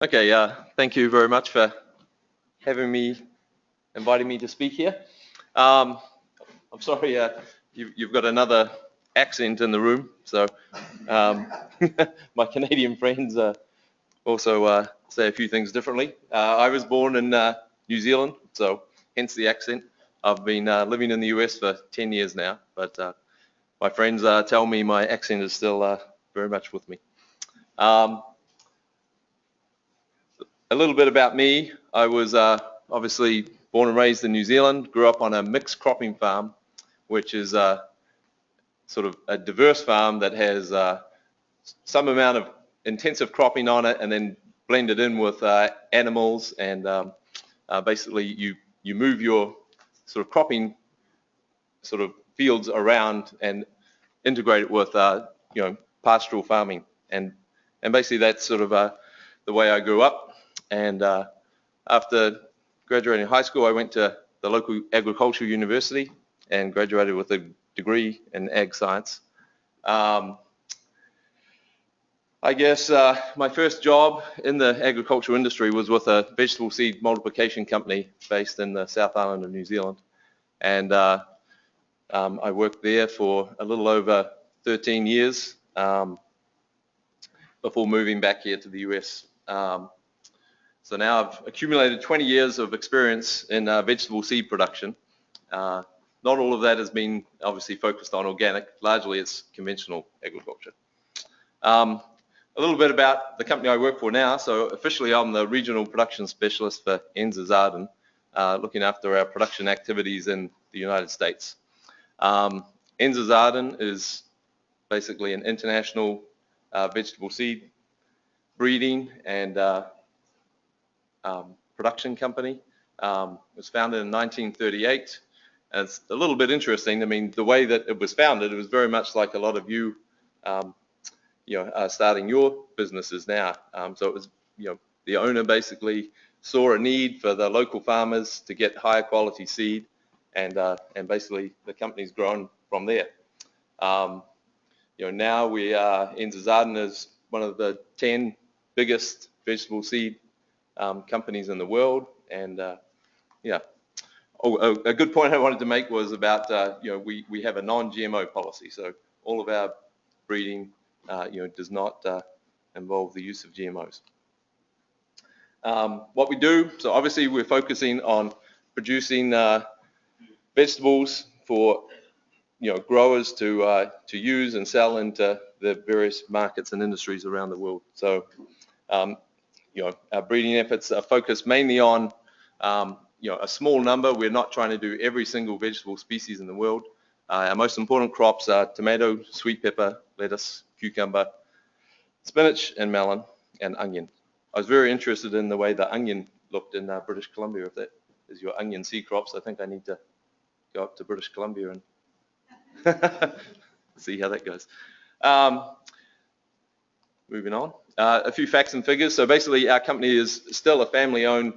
Okay, thank you very much for inviting me to speak here. Um, I'm sorry, you've got another accent in the room, so um, my Canadian friends also say a few things differently. I was born in New Zealand, so hence the accent. I've been living in the US for 10 years now, but my friends tell me my accent is still very much with me. Um, A little bit about me. I was obviously born and raised in New Zealand, grew up on a mixed cropping farm, which is sort of a diverse farm that has some amount of intensive cropping on it and then blended in with animals and basically you move your sort of cropping sort of fields around and integrate it with pastoral farming and basically that's sort of the way I grew up. And after graduating high school, I went to the local agricultural university and graduated with a degree in ag science. I guess my first job in the agricultural industry was with a vegetable seed multiplication company based in the South Island of New Zealand. And I worked there for a little over 13 years before moving back here to the US. So now I've accumulated 20 years of experience in vegetable seed production. Not all of that has been obviously focused on organic. Largely it's conventional agriculture. A little bit about the company I work for now. So officially I'm the regional production specialist for Enza Zaden, looking after our production activities in the United States. Enza Zaden is basically an international vegetable seed breeding and production company. It was founded in 1938. And it's a little bit interesting. I mean, the way that it was founded, it was very much like a lot of you, starting your businesses now. So it was, the owner basically saw a need for the local farmers to get higher quality seed, and basically the company's grown from there. Now we are Enza Zaden is one of the 10 biggest vegetable seed companies in the world, and a good point I wanted to make was about we have a non-GMO policy, so all of our breeding does not involve the use of GMOs. What we do, so obviously we're focusing on producing vegetables for growers to use and sell into the various markets and industries around the world. So our breeding efforts are focused mainly on a small number. We're not trying to do every single vegetable species in the world. Our most important crops are tomato, sweet pepper, lettuce, cucumber, spinach, and melon, and onion. I was very interested in the way the onion looked in British Columbia. If that is your onion seed crops, I think I need to go up to British Columbia and see how that goes. Moving on. A few facts and figures. So basically our company is still a family-owned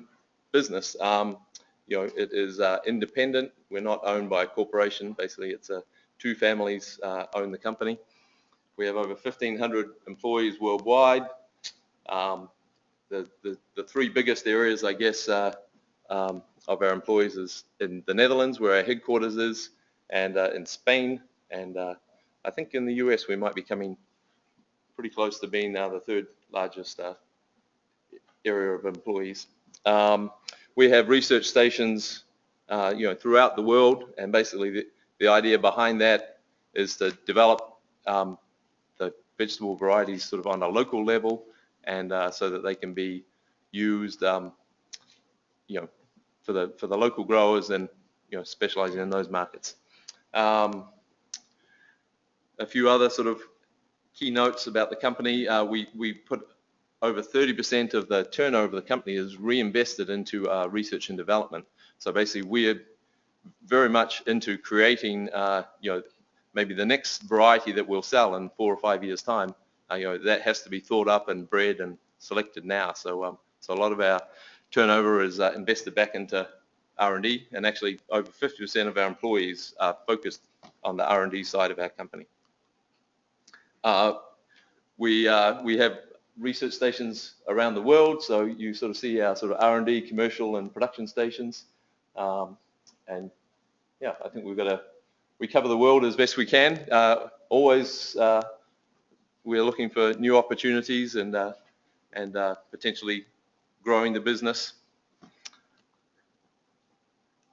business. It is independent. We're not owned by a corporation. Basically it's two families own the company. We have over 1,500 employees worldwide. The three biggest areas, I guess, of our employees is in the Netherlands, where our headquarters is, and in Spain, and I think in the US we might be coming pretty close to being now the third largest area of employees. We have research stations, throughout the world, and basically the idea behind that is to develop the vegetable varieties sort of on a local level, and so that they can be used, for the local growers and specializing in those markets. A few other sort of key notes about the company. We put over 30% of the turnover of the company is reinvested into research and development. So basically we're very much into creating maybe the next variety that we'll sell in 4 or 5 years time. That has to be thought up and bred and selected now. So a lot of our turnover is invested back into R&D, and actually over 50% of our employees are focused on the R&D side of our company. We have research stations around the world. So you sort of see our sort of R&D, commercial and production stations. And yeah, I think we cover the world as best we can. Always we're looking for new opportunities and potentially growing the business.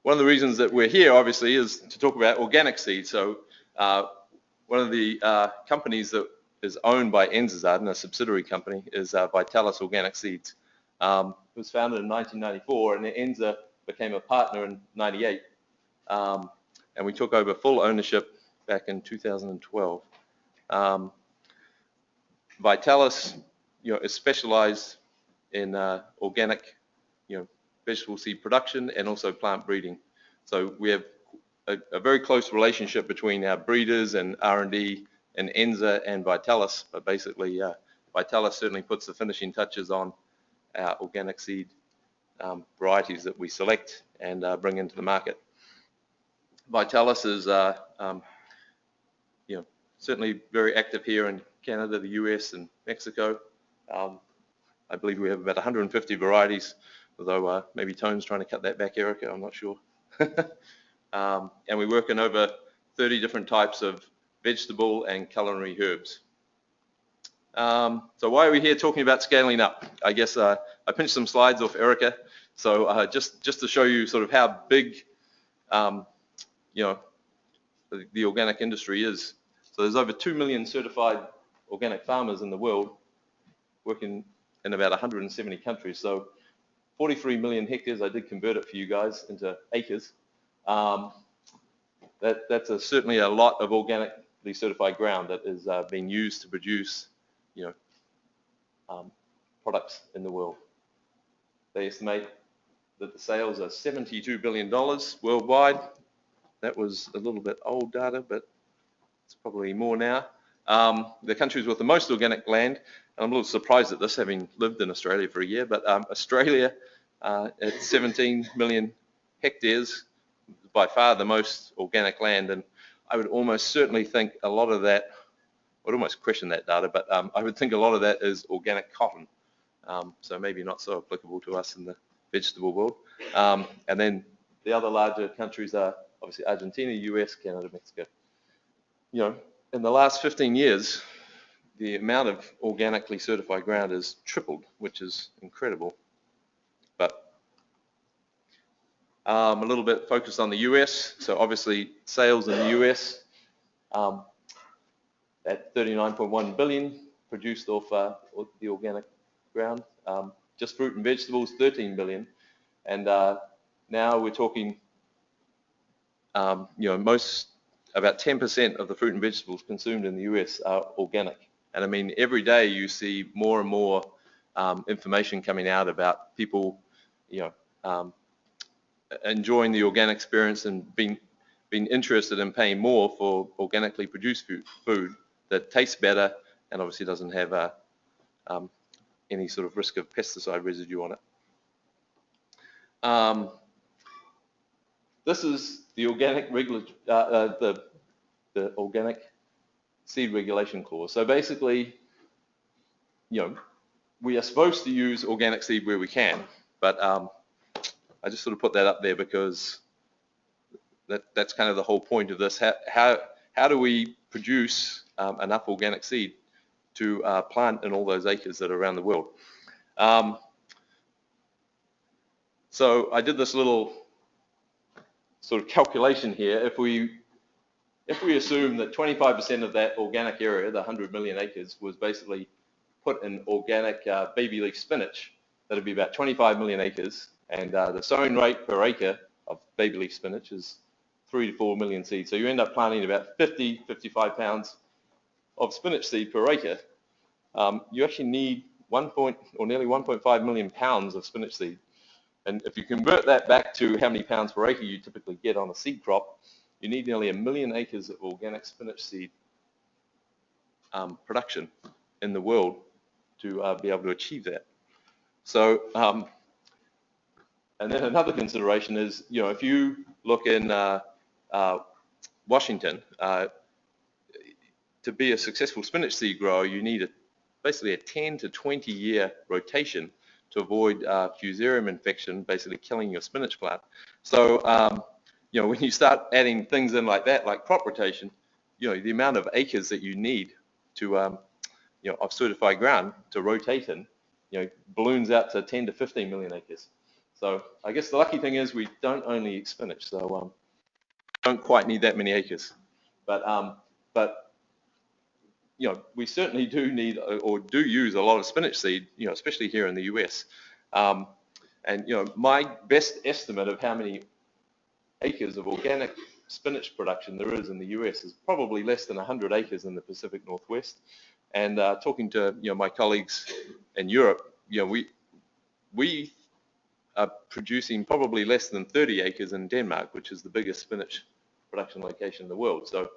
One of the reasons that we're here, obviously, is to talk about organic seed. So one of the companies that is owned by Enza Zaden, a subsidiary company, is Vitalis Organic Seeds. It was founded in 1994, and Enza became a partner in '98. And we took over full ownership back in 2012. Vitalis, is specialized in organic, vegetable seed production and also plant breeding. So we have a very close relationship between our breeders and R&D and Enza and Vitalis, but basically Vitalis certainly puts the finishing touches on our organic seed varieties that we select and bring into the market. Vitalis is certainly very active here in Canada, the US and Mexico. I believe we have about 150 varieties, although maybe Tone's trying to cut that back, Erica, I'm not sure. And we work in over 30 different types of vegetable and culinary herbs. So why are we here talking about scaling up? I guess I pinched some slides off Erica. So just to show you sort of how big, the organic industry is. So there's over 2 million certified organic farmers in the world working in about 170 countries. So 43 million hectares, I did convert it for you guys into acres. That's certainly a lot of organically certified ground that is being used to produce, products in the world. They estimate that the sales are $72 billion worldwide. That was a little bit old data, but it's probably more now. The countries with the most organic land, and I'm a little surprised at this, having lived in Australia for a year, but Australia at 17 million hectares, by far the most organic land, and I would almost certainly think a lot of that, I would almost question that data, but I would think a lot of that is organic cotton, so maybe not so applicable to us in the vegetable world. And then the other larger countries are obviously Argentina, US, Canada, Mexico. In the last 15 years, the amount of organically certified ground has tripled, which is incredible. But a little bit focused on the US. So obviously sales in the US at 39.1 billion produced off the organic ground. Just fruit and vegetables, 13 billion. And now we're talking, about 10% of the fruit and vegetables consumed in the US are organic. And I mean, every day you see more and more information coming out about people, enjoying the organic experience and being interested in paying more for organically produced food that tastes better and obviously doesn't have any sort of risk of pesticide residue on it. This is the organic the organic seed regulation clause. So basically, we are supposed to use organic seed where we can, but I just sort of put that up there because that's kind of the whole point of this. How do we produce enough organic seed to plant in all those acres that are around the world? So I did this little sort of calculation here. If we assume that 25% of that organic area, the 100 million acres, was basically put in organic baby leaf spinach, that'd be about 25 million acres, and the sowing rate per acre of baby leaf spinach is 3 to 4 million seeds. So you end up planting about 55 pounds of spinach seed per acre. You actually need nearly 1.5 million pounds of spinach seed. And if you convert that back to how many pounds per acre you typically get on a seed crop, you need nearly 1 million acres of organic spinach seed production in the world to be able to achieve that. So, and then another consideration is, if you look in Washington, to be a successful spinach seed grower, you need basically a 10 to 20 year rotation to avoid fusarium infection, basically killing your spinach plant. So, you know, when you start adding things in like that, like crop rotation, you know, the amount of acres that you need to, you know, of certified ground to rotate in, you know, balloons out to 10 to 15 million acres. So I guess the lucky thing is we don't only eat spinach, so don't quite need that many acres. But you know, we certainly do need or do use a lot of spinach seed, you know, especially here in the US. And you know, my best estimate of how many acres of organic spinach production there is in the US is probably less than 100 acres in the Pacific Northwest. And talking to, you know, my colleagues in Europe, you know, we are producing probably less than 30 acres in Denmark, which is the biggest spinach production location in the world. So,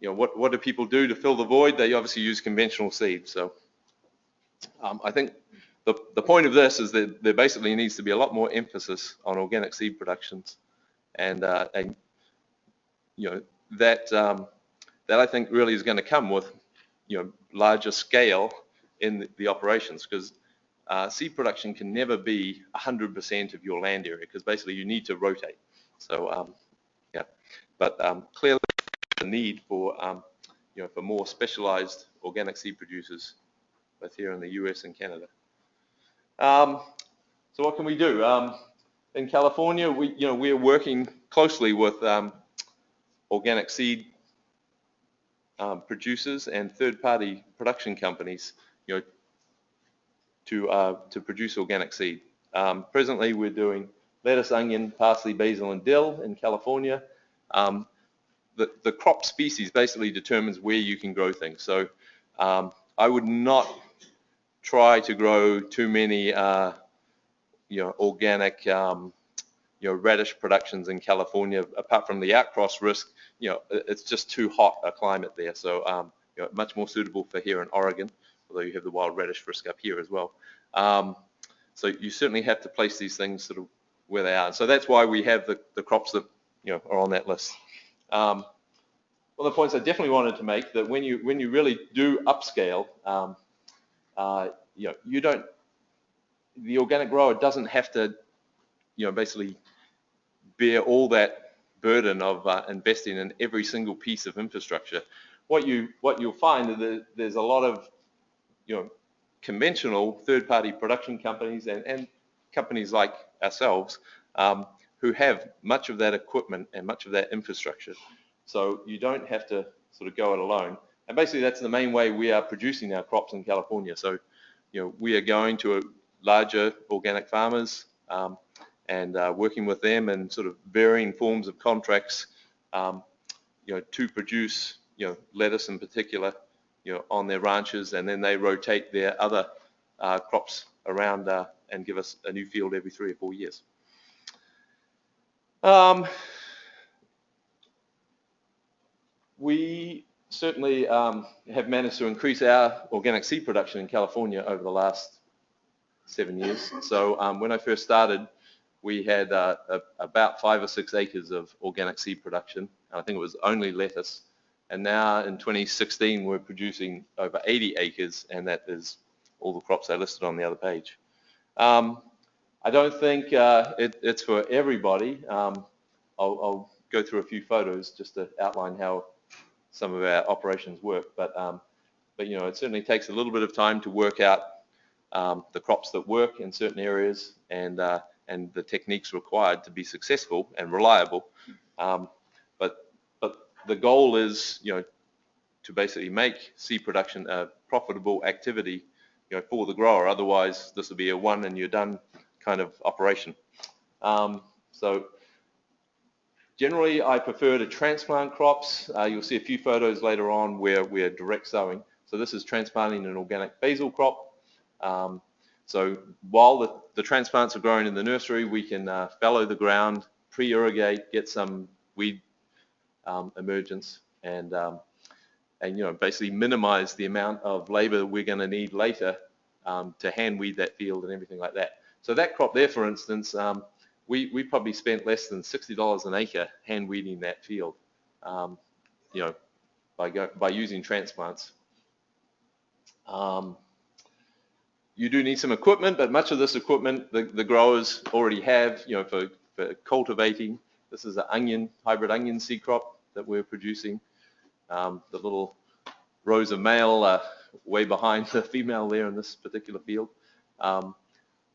you know, what do people do to fill the void? They obviously use conventional seed. So, I think the point of this is that there basically needs to be a lot more emphasis on organic seed productions, and you know, that I think really is going to come with, you know, larger scale in the operations, because seed production can never be 100% of your land area, because basically you need to rotate. So yeah, but clearly the need for you know, for more specialized organic seed producers, both here in the US and Canada. So what can we do? In California, we're working closely with organic seed producers and third-party production companies, you know, to produce organic seed. Presently, we're doing lettuce, onion, parsley, basil, and dill in California. The crop species basically determines where you can grow things. So I would not try to grow too many, you know, organic, you know, radish productions in California. Apart from the outcross risk, you know, it's just too hot a climate there. So you know, much more suitable for here in Oregon, although you have the wild radish risk up here as well. So you certainly have to place these things sort of where they are. So that's why we have the crops that, you know, are on that list. One of the points I definitely wanted to make, that when you really do upscale, you know, the organic grower doesn't have to, you know, basically bear all that burden of investing in every single piece of infrastructure. What you'll find is that there's a lot of, you know, conventional third-party production companies and companies like ourselves who have much of that equipment and much of that infrastructure. So you don't have to sort of go it alone. And basically that's the main way we are producing our crops in California. So, you know, we are going to larger organic farmers and working with them in sort of varying forms of contracts, you know, to produce, you know, lettuce in particular, you know, on their ranches, and then they rotate their other crops around and give us a new field every 3 or 4 years. We certainly have managed to increase our organic seed production in California over the last 7 years. So when I first started, we had about 5 or 6 acres of organic seed production. I think it was only lettuce. And now in 2016, we're producing over 80 acres, and that is all the crops I listed on the other page. I don't think it's for everybody. I'll go through a few photos just to outline how some of our operations work. But you know, it certainly takes a little bit of time to work out the crops that work in certain areas and the techniques required to be successful and reliable. But the goal is, you know, to basically make seed production a profitable activity, you know, for the grower. Otherwise, this will be a one and you're done kind of operation. So generally, I prefer to transplant crops. You'll see a few photos later on where we're direct sowing. So this is transplanting an organic basil crop. So while the transplants are growing in the nursery, we can fallow the ground, pre-irrigate, get some weed emergence, and you know, basically minimize the amount of labor we're going to need later to hand weed that field and everything like that. So that crop there, for instance, we probably spent less than $60 an acre hand weeding that field, you know, by using transplants. Um, you do need some equipment, but much of this equipment the growers already have, for cultivating. This is an hybrid onion seed crop that we're producing. The little rows of male way behind the female there in this particular field. But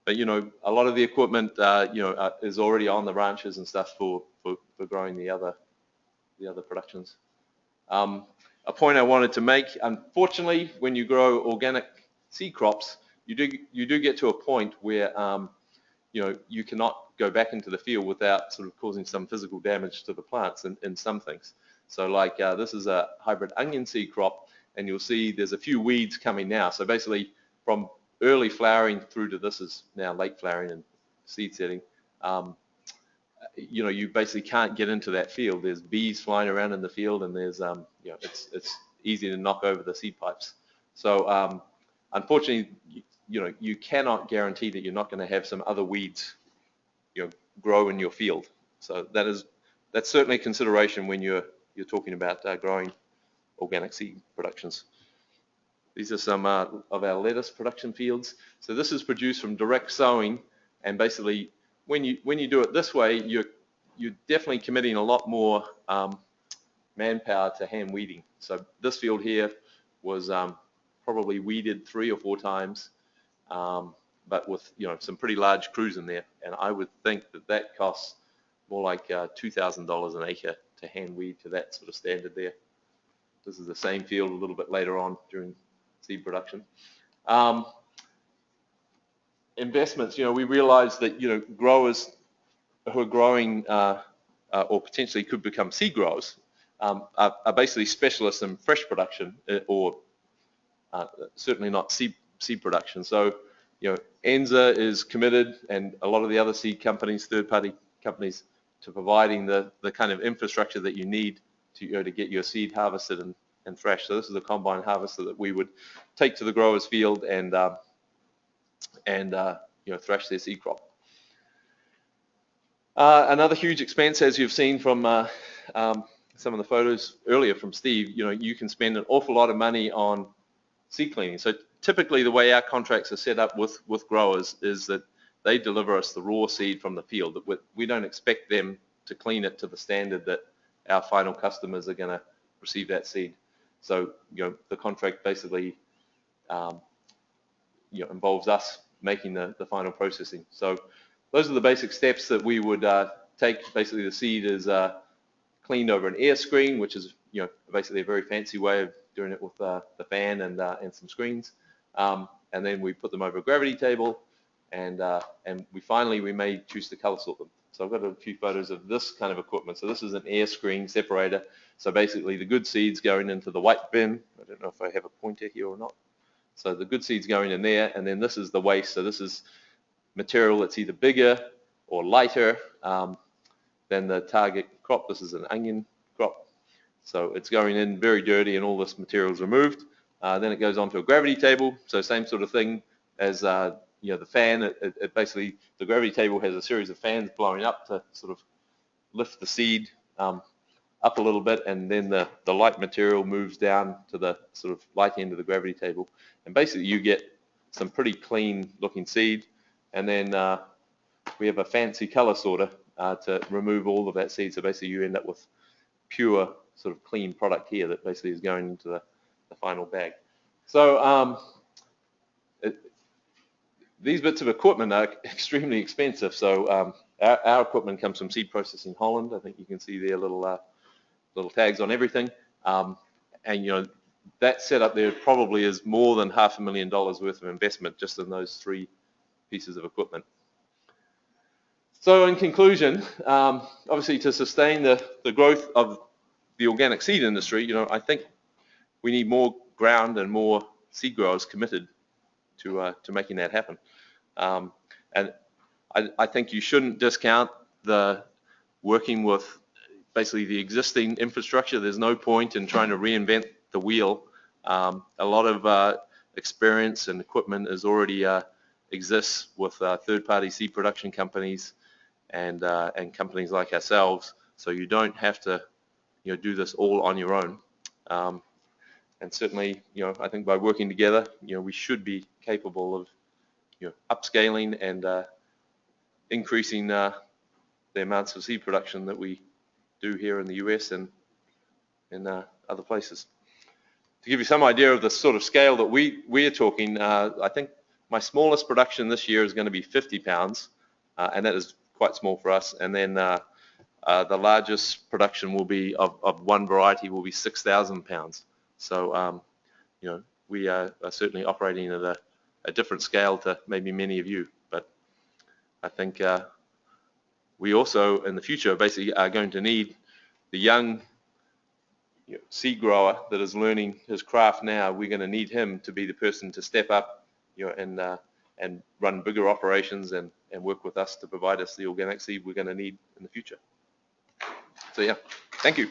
a lot of the equipment is already on the ranches and stuff for growing the other productions. A point I wanted to make: unfortunately, when you grow organic seed crops, you do get to a point where you cannot go back into the field without sort of causing some physical damage to the plants in some things. So like this is a hybrid onion seed crop, and you'll see there's a few weeds coming now. So basically from early flowering through to this is now late flowering and seed setting, you basically can't get into that field. There's bees flying around in the field, and there's it's easy to knock over the seed pipes. So unfortunately, you cannot guarantee that you're not going to have some other weeds grow in your field. So that's certainly a consideration when you're talking about growing organic seed productions. These are some of our lettuce production fields. So this is produced from direct sowing, and basically when you do it this way, you're definitely committing a lot more manpower to hand weeding. So this field here was probably weeded 3 or 4 times, but with some pretty large crews in there, and I would think that costs more like $2,000 an acre to hand weed to that sort of standard there. This is the same field a little bit later on during seed production. Investments, we realized that growers who are growing or potentially could become seed growers are basically specialists in fresh production or certainly not seed production. So Enza is committed, and a lot of the other seed companies, third-party companies, to providing the kind of infrastructure that you need to get your seed harvested and thrashed. So this is a combine harvester that we would take to the grower's field and thrash their seed crop. Another huge expense, as you've seen from some of the photos earlier from Steve, you can spend an awful lot of money on seed cleaning. So typically the way our contracts are set up with growers is that they deliver us the raw seed from the field. We don't expect them to clean it to the standard that our final customers are going to receive that seed. So the contract basically involves us making the final processing. So those are the basic steps that we would take. Basically the seed is cleaned over an air screen, which is basically a very fancy way of doing it with the fan and some screens. And then we put them over a gravity table, and we may choose to color sort them. So I've got a few photos of this kind of equipment. So this is an air screen separator. So basically the good seeds going into the white bin. I don't know if I have a pointer here or not. So the good seeds going in there, and then this is the waste. So this is material that's either bigger or lighter than the target crop. This is an onion crop. So it's going in very dirty, and all this material is removed. Then it goes onto a gravity table. So same sort of thing as the fan. It basically, the gravity table has a series of fans blowing up to sort of lift the seed up a little bit, and then the light material moves down to the sort of light end of the gravity table, and basically you get some pretty clean looking seed. And then we have a fancy color sorter to remove all of that seed. So basically you end up with pure sort of clean product here that basically is going into the final bag. So these bits of equipment are extremely expensive. So our equipment comes from Seed Processing Holland. I think you can see there little tags on everything. And that setup there probably is more than $500,000 worth of investment just in those 3 pieces of equipment. So in conclusion, obviously to sustain the growth of the organic seed industry, I think we need more ground and more seed growers committed to making that happen. And I think you shouldn't discount the working with basically the existing infrastructure. There's no point in trying to reinvent the wheel. A lot of experience and equipment is already exists with third-party seed production companies and companies like ourselves. So you don't have to do this all on your own. And certainly, I think by working together, we should be capable of, upscaling and increasing the amounts of seed production that we do here in the US and in other places. To give you some idea of the sort of scale that we are talking, I think my smallest production this year is going to be 50 pounds, and that is quite small for us. And then the largest production will be of one variety will be 6,000 pounds. So, we are certainly operating at a different scale to maybe many of you. But I think we also, in the future, basically are going to need the young seed grower that is learning his craft now. We're going to need him to be the person to step up, and run bigger operations and work with us to provide us the organic seed we're going to need in the future. So yeah, thank you.